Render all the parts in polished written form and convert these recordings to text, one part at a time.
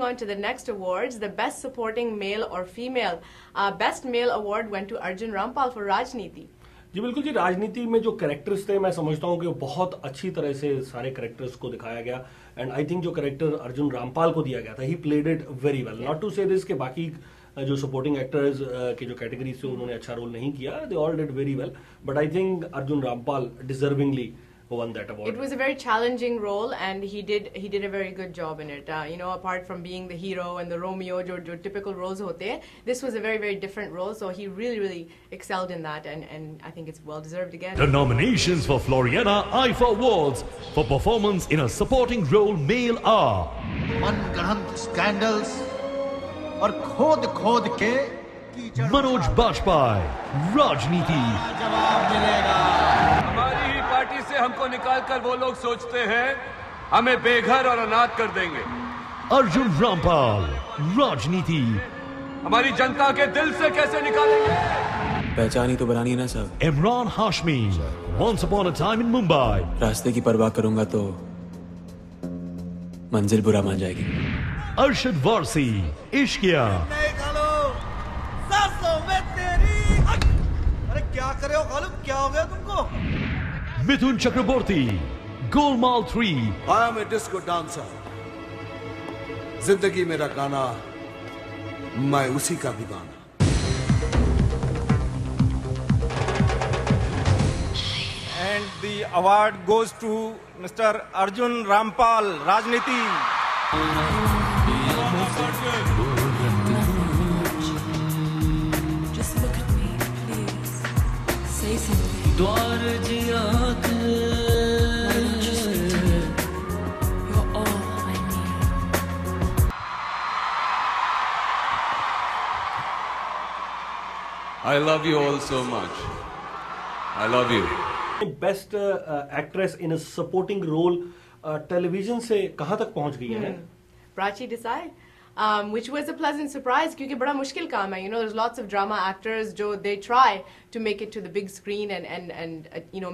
on to the next awards, the Best Supporting Male or Female. Best Male Award went to Arjun Rampal for Rajniti. जी बिल्कुल जी, राजनीति में जो characters थे मैं समझता हूँ कि बहुत अच्छी तरह से सारे कैरेक्टर्स को दिखाया गया एंड आई थिंक जो कैरेक्टर अर्जुन रामपाल को दिया गया था he played it very well. Not to say this के बाकी जो सपोर्टिंग एक्टर्स के जो कैटेगरी से उन्होंने अच्छा रोल नहीं किया, they all did very well, but I think Arjun Rampal deservingly won that award. It was a very challenging role, and he did a very good job in it. Apart from being the hero and the Romeo, jo typical roles hote hain, this was a very, very different role. So he really excelled in that, and I think it's well deserved again. The nominations for Floriana IFA Awards for performance in a supporting role male are मनगढ़ंत scandals और खोद के Manoj Bajpayee, Rajniti. जवाब मिलेगा. हमारी ही party से हमको निकाल कर वो लोग सोचते हैं हमें बेघर और अनाथ कर देंगे. Arjun Rampal, Rajniti. हमारी जनता के दिल से कैसे निकालेंगे? पहचान ही तो बनानी है ना सब. Imran Hashmi, Once Upon a Time in Mumbai. रास्ते की परवाह करूंगा तो मंजिल बुरा मान जाएगी. Arshad Varsi, Ishqiya. अरे क्या करे हो खालू, क्या हो गया तुमको? Mithun Chakraborty, Golmaal 3. I am a disco dancer. जिंदगी मेरा गाना, मैं उसी का भी गाना. And the award goes to Mr. Arjun Rampal, Rajniti. द्वार जिया I love you all so much. I love you. Best actress in a supporting role television से कहां तक पहुंच गई है? Prachi Desai, which was a pleasant surprise क्योंकि बड़ा मुश्किल काम है. There's lots of drama actors जो they try to make it to the big screen and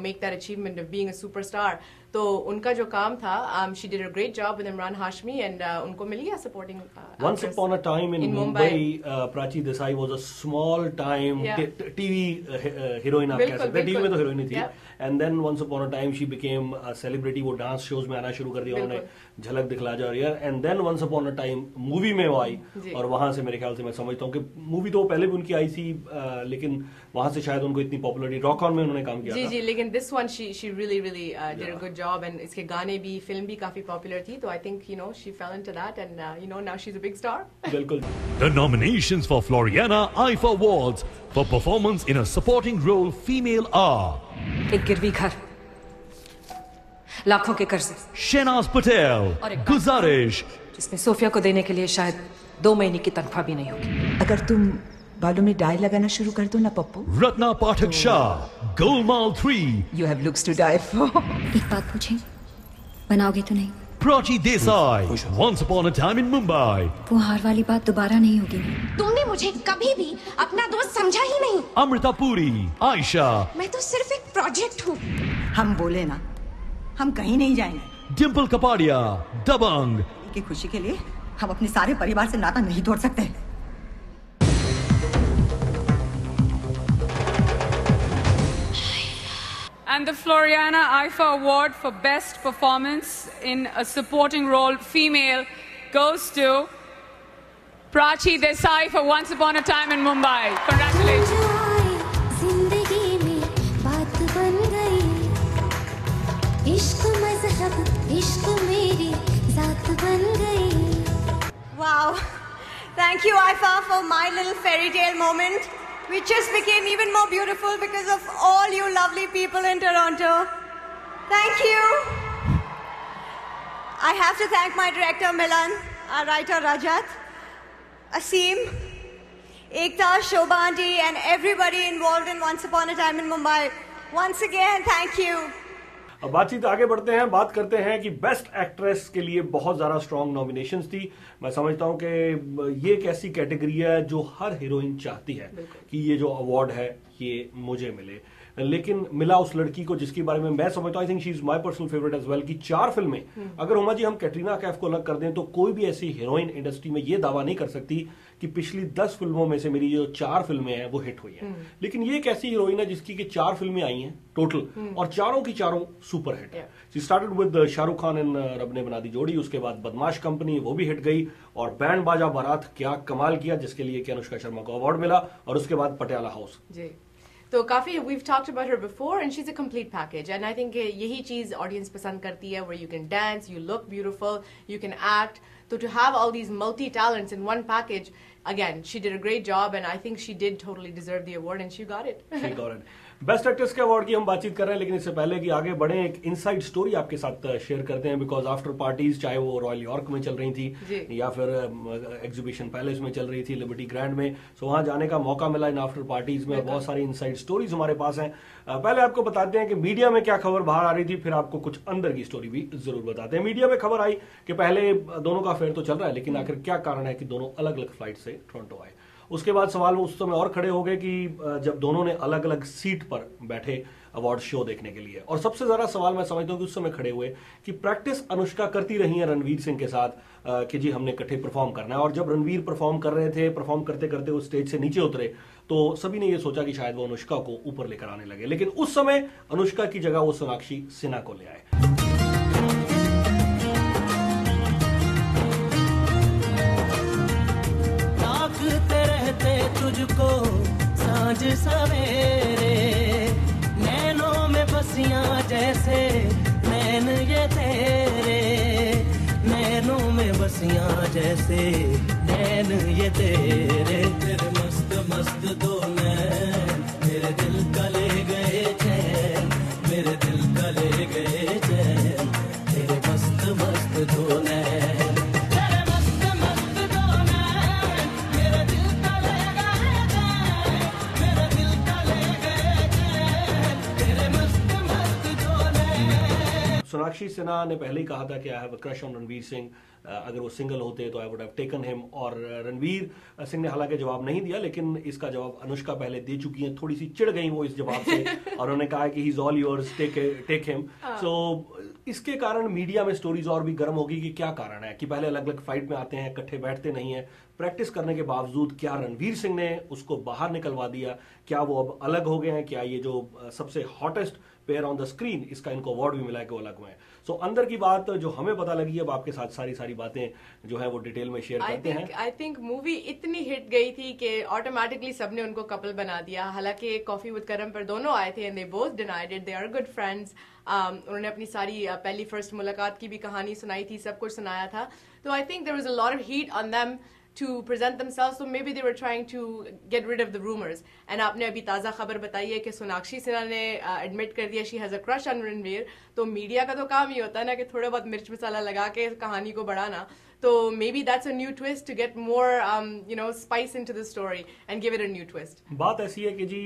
make that achievement of being a superstar. तो उनका जो काम था, she did a great job with Imran Hashmi and उनको मिल गया supporting Once Upon a Time in Mumbai, Prachi Desai was a small time TV heroine, आप कह सकते हैं. TV में तो heroine थी. And then Once Upon a Time she became a celebrity. वो dance shows में आना शुरू कर दिया उन्होंने, झलक दिखला जा रही है. And then Once Upon a Time movie में वो आई और वहां से मेरे ख्याल से मैं समझता हूँ कि मूवी तो पहले भी उनकी आई थी, लेकिन वहां से शायद उनको इतनी पॉपुलरिटी, रॉक ऑन में उन्होंने काम किया था. जी, लेकिन this one she really did a good job and इसके गाने भी, फिल्म भी काफी पॉपुलर थी. तो I think she fell into that and now she's a big star. बिल्कुल. The nominations for Floriana IFA Awards for performance in a supporting role female are एक गिरवी घर, लाखों के कर्ज, Shehnaz Patel, Guzarish, जिसमें सोफिया को देने के लिए शायद 2 महीने की तनख्वाह भी नहीं होगी. अगर तुम बालों में डाई लगाना शुरू कर दो ना Pappu. Ratna Pathak Shah, Golmaal 3. You have looks to die for. एक बात पूछें, बनाओगे तो नहीं? Prachi Desai, Once Upon a Time in Mumbai. वो हार वाली बात दोबारा नहीं होगी. तुमने मुझे कभी भी अपना दोस्त समझा ही नहीं. Amrita Puri, Aisha. मैं तो सिर्फ एक प्रोजेक्ट हूँ. हम बोले ना, हम कहीं नहीं जाएंगे. Dimple Kapadia, Dabang. की खुशी के लिए हम अपने सारे परिवार से नाता नहीं तोड़ सकते. And the Floriana IFA Award for Best Performance in a Supporting Role Female goes to Prachi Desai for Once Upon a Time in Mumbai. Congratulations. Wow. Thank you, IFA, for my little fairy tale moment, which just became even more beautiful because of all you lovely people in Toronto. Thank you. I have to thank my director Milan, our writer Rajat, Asim, Ekta, Shobha Aunty, and everybody involved in Once Upon a Time in Mumbai. Once again, thank you. अब बातचीत आगे बढ़ते हैं, बात करते हैं कि best actress के लिए बहुत ज़्यादा स्ट्रॉन्ग नॉमिनेशंस थी. मैं समझता हूं कि ये एक ऐसी कैटेगरी है जो हर हीरोइन चाहती है कि ये जो अवार्ड है ये मुझे मिले. लेकिन मिला उस लड़की को जिसके बारे में मैं समझता हूं, I think she is my personal favourite as well, कि 4 फिल्में अगर हुमा जी हम कैटरीना कैफ को अलग कर दें तो कोई भी ऐसी हीरोइन इंडस्ट्री में ये दावा नहीं कर सकती कि पिछली 10 फिल्मों में से मेरी जो 4 फिल्में हैं वो हिट हुई हैं। लेकिन ये एक ऐसी हीरोइन है जिसकी कि 4 फिल्में आई हैं टोटल और चारों की चारों सुपर हिट है। She started with Shahrukh Khan in Rab Ne बना दी जोड़ी, उसके बाद बदमाश कंपनी वो भी हिट गई, और बैंड बाजा बारात क्या कमाल किया जिसके लिए कि अनुष्का शर्मा को अवार्ड मिला, और उसके बाद पटियाला हाउस। जी तो काफी we've talked about her before and she's a complete package and I think यही चीज ऑडियंस पसंद करती है, where you can dance, you look beautiful, you can act. So to have all these multi talents in one package, again she did a great job and I think she did totally deserve the award and she got it. She got it. Best actress के award की हम बातचीत कर रहे हैं, लेकिन इससे पहले कि आगे बढ़े एक इनसाइड स्टोरी आपके साथ शेयर करते हैं, बिकॉज आफ्टर पार्टीज चाहे वो रॉयल यॉर्क में चल रही थी या फिर एग्जीबिशन पैलेस में चल रही थी, लिबर्टी ग्रैंड में, सो वहां जाने का मौका मिला इन आफ्टर पार्टीज में, बहुत सारी इनसाइड स्टोरीज हमारे पास हैं। पहले आपको बताते हैं कि मीडिया में क्या खबर बाहर आ रही थी, फिर आपको कुछ अंदर की स्टोरी भी जरूर बताते हैं। मीडिया में खबर आई कि पहले दोनों का अफेयर तो चल रहा है, लेकिन आखिर क्या कारण है कि दोनों अलग अलग फ्लाइट से टोरंटो आए। उसके बाद सवाल उस समय और खड़े हो गए कि जब दोनों ने अलग अलग सीट पर बैठे अवार्ड शो देखने के लिए, और सबसे ज्यादा सवाल मैं समझता हूं कि उस समय खड़े हुए कि प्रैक्टिस अनुष्का करती रही है रणवीर सिंह के साथ कि जी हमने इकट्ठे परफॉर्म करना है, और जब रणवीर परफॉर्म कर रहे थे, परफॉर्म करते करते वो स्टेज से नीचे उतरे तो सभी ने ये सोचा कि शायद वो अनुष्का को ऊपर लेकर आने लगे, लेकिन उस समय अनुष्का की जगह वो सोनाक्षी सिन्हा को ले आए। तुझको सांझ सवेरे नैनों में बसियां जैसे नैन ये तेरे, नैनों में बसियां जैसे नैन ये तेरे, तेरे मस्त मस्त दो नैन मेरे दिल का ले गए चैन, मेरे दिल का ले गए चैन, तेरे मस्त मस्त दो नैन। सोनाक्षी सिन्हा ने पहले ही कहा था कि I have a crush on Ranveer Singh, अगर वो सिंगल होते तो I would have taken him, और रणवीर सिंह ने हालांकि जवाब नहीं दिया, लेकिन इसका जवाब अनुष्का पहले दे चुकी हैं, थोड़ी सी चिढ़ गई वो इस जवाब से और उन्होंने कहा कि he is all yours, take him. So इसके कारण मीडिया में स्टोरीज और भी गर्म होगी कि क्या कारण है कि पहले अलग अलग फाइट में आते हैं, इकट्ठे बैठते नहीं है, प्रैक्टिस करने के बावजूद क्या रणवीर सिंह ने उसको बाहर निकलवा दिया, क्या वो अब अलग हो गए हैं, क्या ये जो सबसे hottest pair on the screen इसका इनको अवार्ड भी मिला है कि वो अलग हुए हैं। सो अंदर की बात जो हमें पता लगी, अब आपके साथ सारी बातें जो है वो डिटेल में शेयर करते हैं। आई थिंक मूवी इतनी हिट गई थी कि ऑटोमेटिकली सबने उनको कपल बना दिया। हालांकि कॉफी विद करम पर दोनों आए थे and they both denied it, they are good friends. उन्होंने अपनी सारी पहली फर्स्ट मुलाकात की भी कहानी सुनाई थी, सब कुछ सुनाया था। तो I think there was a lot of heat on them to present themselves, so maybe they were trying to get rid of the rumors. And आपने अभी ताज़ा खबर बताई है कि सोनाक्षी सिन्हा ने admit कर दिया she has a crush on Ranveer. तो मीडिया का तो काम ही होता है ना कि थोड़ा बहुत मिर्च मसाला लगा के कहानी को बढ़ाना। तो maybe that's a new twist to get more spice into the story and give it a new twist. बात ऐसी है कि जी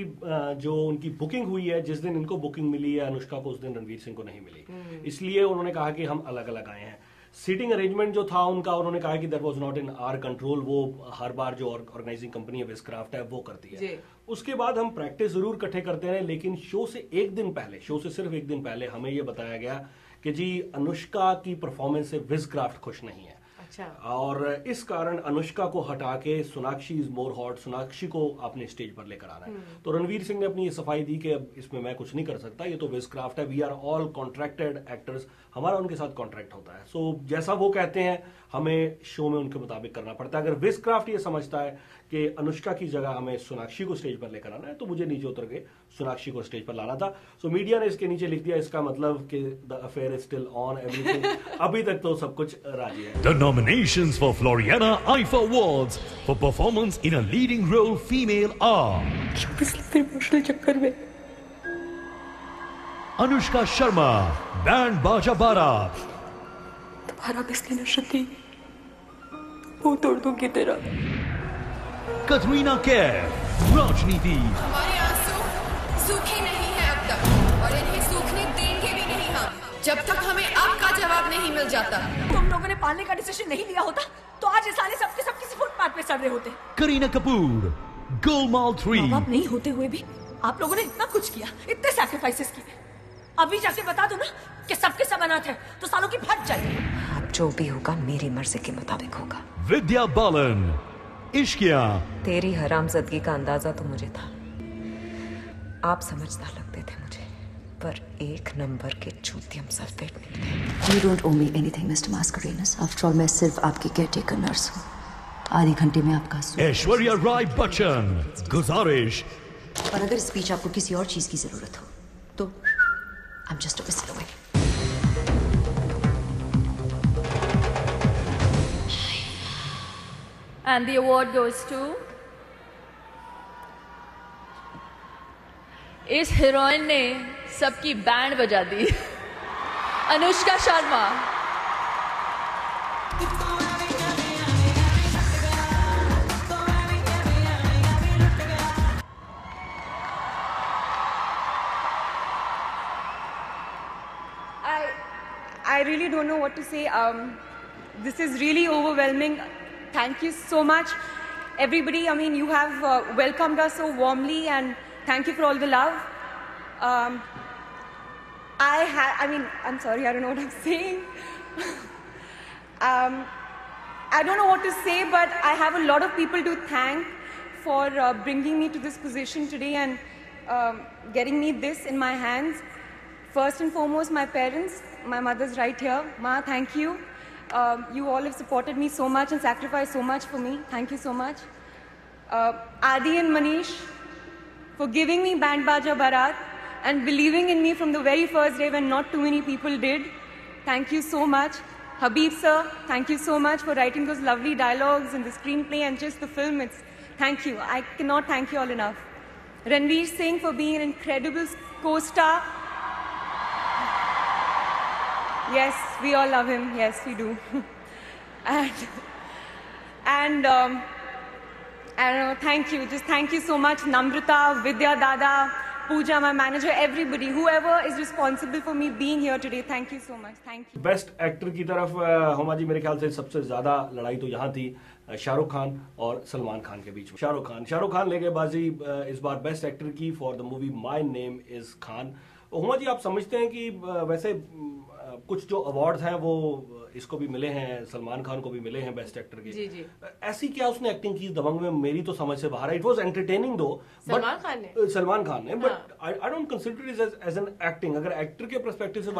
जो उनकी बुकिंग हुई है, जिस दिन इनको बुकिंग मिली है अनुष्का को, उस दिन रणवीर सिंह को नहीं मिली, इसलिए उन्होंने कहा कि हम अलग अलग आए हैं। सीटिंग अरेंजमेंट जो था उनका, उन्होंने कहा कि that was not in our control, वो हर बार जो ऑर्गेनाइजिंग कंपनी है विस्क्राफ्ट है वो करती है। उसके बाद हम प्रैक्टिस जरूर इकट्ठे करते हैं, लेकिन शो से सिर्फ एक दिन पहले हमें ये बताया गया कि जी अनुष्का की परफॉर्मेंस से विस्क्राफ्ट खुश नहीं है। और इस कारण अनुष्का को हटा के Sonakshi is more hot, Sonakshi को अपने स्टेज पर लेकर आना है। तो रणवीर सिंह ने अपनी ये सफाई दी कि अब इसमें मैं कुछ नहीं कर सकता, ये तो विस्क्राफ्ट है, we are all contracted actors, हमारा उनके साथ कॉन्ट्रैक्ट होता है। सो जैसा वो कहते हैं हमें शो में उनके मुताबिक करना पड़ता है। अगर विस्क्राफ्ट ये समझता है कि अनुष्का की जगह हमें सोनाक्षी को स्टेज पर लेकर आना है, तो मुझे नीचे उतर के सोनाक्षी को स्टेज पर लाना था। सो मीडिया ने इसके नीचे लिख दिया, इसका मतलब कि the affair is still on, everything अभी तक तो सब कुछ राजी है। The nominations for Floriana IFA Awards for performance in a leading role female are emotional चक्कर में Anushka Sharma, Band Baja Barat, तुम्हारा बिस्ली नशती वो तोड़ दूंगी तेरा। Katrina Kaif, Rajniti, हमारे आंसू सूखे नहीं हैं अब तक, और इन्हें सूखने देंगे भी नहीं हम, जब तक हमें आपका जवाब नहीं मिल जाता। तुम लोगों ने पालने का डिसीजन नहीं लिया होता तो आज ये साले सबके किसी फुटपाथ पे सड़ रहे होते। Kareena Kapoor, Golmaal 3, माँ बाप नहीं होते हुए भी आप लोगों ने इतना कुछ किया, इतने सैक्रिफाइसेस किए, अभी जाके बता दो ना कि सबके सब अनाथ है तो सालों की फट जाएगी। अब जो भी होगा मेरी मर्जी के मुताबिक होगा। विद्या बालन, इश्किया। तेरी हरामजदगी का अंदाजा तो मुझे था, आप समझदार लगते थे मुझे, पर एक नंबर के चूतियम सल्फेट निकले। You don't owe me anything, Mr. Mascarenas. After all, मैं सिर्फ आपकी केयरटेकर नर्स हूँ। आधे घंटे में आपका ऐश्वर्या राय बच्चन, गुजारिश। और अगर स्पीच आपको किसी और चीज की जरूरत हो तो I'm just a whistle away. And the award goes to इस हीरोइन ने सबकी बैंड बजा दी, Anushka Sharma. I really don't know what to say. This is really overwhelming. Thank you so much, everybody. I mean, you have welcomed us so warmly, and thank you for all the love. I'm sorry, I don't know what I'm saying. I don't know what to say, but I have a lot of people to thank for bringing me to this position today and getting me this in my hands. First and foremost, my parents. My mother's right here. Ma, thank you. You all have supported me so much and sacrificed so much for me. Thank you so much. Adi and Manish, for giving me Band Baja Barat and believing in me from the very first day when not too many people did. Thank you so much. Habib sir, thank you so much for writing those lovely dialogues and the screenplay and just the film. Thank you. I cannot thank you all enough. Ranveer Singh for being an incredible co-star. Yes, we all love him. Yes, we do. and I don't know, thank you. Just thank you so much, Namrata, Vidya Dada, Pooja, my manager, everybody, whoever is responsible for me being here today. Thank you so much. Thank you. Best actor की तरफ हुमा जी मेरे ख्याल से सबसे ज्यादा लड़ाई तो यहाँ थी शाहरुख खान और सलमान खान के बीच में। शाहरुख खान लेके बाजी इस बार बेस्ट एक्टर की for the movie my name is Khan. Huma ji, आप समझते हैं कि वैसे कुछ जो अवार्ड्स हैं वो इसको भी मिले हैं, सलमान खान को भी मिले हैं बेस्ट एक्टर के। जी। ऐसी क्या उसने एक्टिंग की दबंग में, मेरी तो समझ से बाहर है। इट वाज एंटरटेनिंग दो, सलमान खान ने but I don't consider it as an acting. अगर एक्टर के पर्सपेक्टिव से